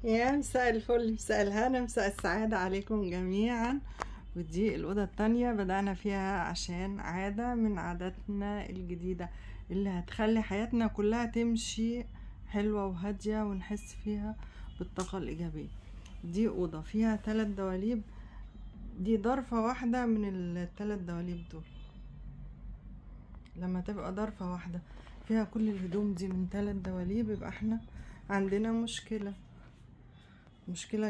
يا مساء الفل، مساء الهنا، مساء السعادة عليكم جميعا. ودي الأوضة التانية بدأنا فيها عشان عادة من عاداتنا الجديدة اللي هتخلي حياتنا كلها تمشي حلوة وهادية ونحس فيها بالطاقة الإيجابية. دي أوضة فيها 3 دواليب، دي ضرفة واحدة من ال3 دواليب دول. لما تبقى ضرفة واحدة فيها كل الهدوم دي من 3 دواليب يبقى احنا عندنا مشكلة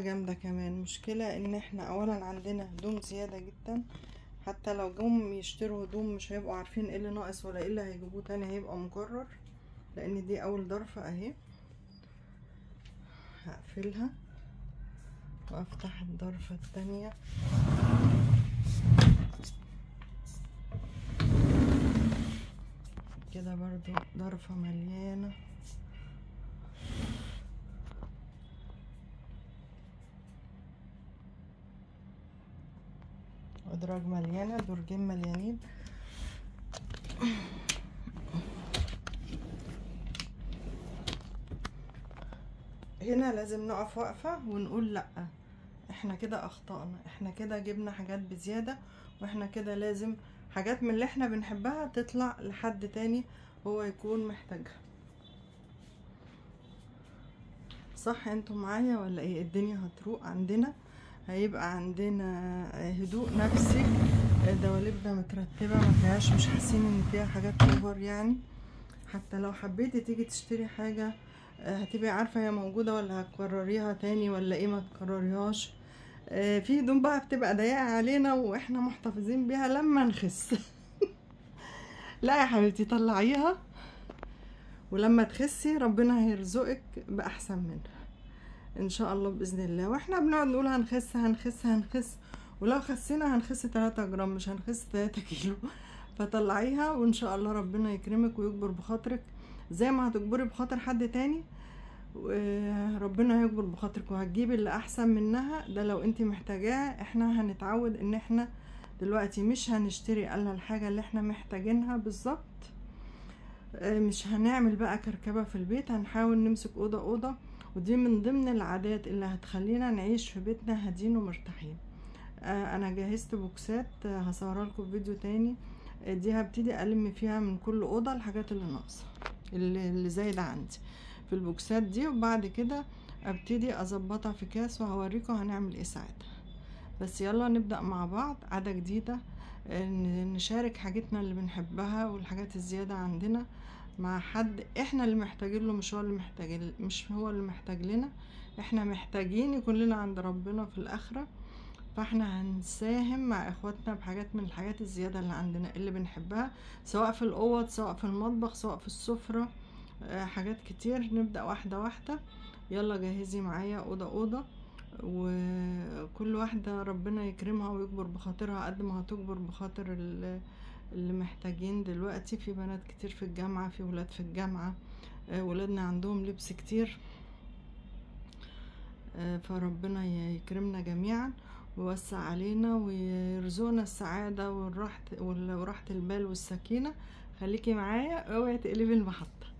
جامدة. كمان مشكلة ان احنا اولا عندنا هدوم زيادة جدا، حتى لو جم يشتروا هدوم مش هيبقوا عارفين ايه اللي ناقص ولا ايه اللي هيجيبوه تاني، هيبقى مكرر. لان دي اول ضرفة اهي. هقفلها وافتح الضرفة التانية. كده برضو ضرفة مليانة. ادراج مليانة، درجين مليانين. هنا لازم نقف وقفة ونقول لأ، احنا كده اخطأنا، احنا كده جبنا حاجات بزيادة، واحنا كده لازم حاجات من اللي احنا بنحبها تطلع لحد تاني هو يكون محتاجها. صح انتوا معايا ولا ايه؟ الدنيا هتروق عندنا، هيبقى عندنا هدوء نفسي، دواليبنا مترتبة ما فيهاش، مش حاسين ان فيها حاجات اوفر يعني. حتى لو حبيتي تيجي تشتري حاجة هتبقي عارفة هي موجودة ولا هتكرريها تاني ولا ايه، ما تكرريهاش. في هدوم بقى بتبقى ضيقة علينا واحنا محتفظين بيها لما نخس. لا يا حبيبتي طلعيها، ولما تخسي ربنا هيرزقك بأحسن منها ان شاء الله بإذن الله. واحنا بنقعد نقول هنخس هنخس هنخس، ولو خسينا هنخس 3 جرام مش هنخس 3 كيلو. فطلعيها وان شاء الله ربنا يكرمك ويكبر بخاطرك زي ما هتكبري بخاطر حد تاني، وربنا هيكبر بخاطرك وهتجيبي اللي احسن منها. ده لو انت محتاجاه. احنا هنتعود ان احنا دلوقتي مش هنشتري الا الحاجة اللي احنا محتاجينها بالظبط. مش هنعمل بقى كركبة في البيت، هنحاول نمسك اوضة اوضة، ودي من ضمن العادات اللي هتخلينا نعيش في بيتنا هادين ومرتاحين. انا جهزت بوكسات هصورها لكم في فيديو تاني. دي هبتدي الم فيها من كل اوضه الحاجات اللي ناقصه اللي زايده عندي في البوكسات دي، وبعد كده ابتدي اظبطها في كاس وهوريكم هنعمل ايه ساعتها. بس يلا نبدا مع بعض عاده جديده، نشارك حاجتنا اللي بنحبها والحاجات الزياده عندنا مع حد احنا اللي محتاجين له، مش هو اللي محتاج لنا. احنا محتاجين يكون لنا عند ربنا في الاخره، فاحنا هنساهم مع اخواتنا بحاجات من الحاجات الزيادة اللي عندنا اللي بنحبها، سواء في الاوض سواء في المطبخ سواء في السفرة. حاجات كتير. نبدأ واحدة واحدة. يلا جهزي معايا اوضة اوضة، وكل واحدة ربنا يكرمها ويكبر بخاطرها قد ما هتكبر بخاطر اللي محتاجين دلوقتي. في بنات كتير في الجامعة، في ولاد في الجامعة، ولادنا عندهم لبس كتير. فربنا يكرمنا جميعا ويوسع علينا ويرزقنا السعادة وراحة البال والسكينة. خليكي معايا اوعي تقلبي المحطة.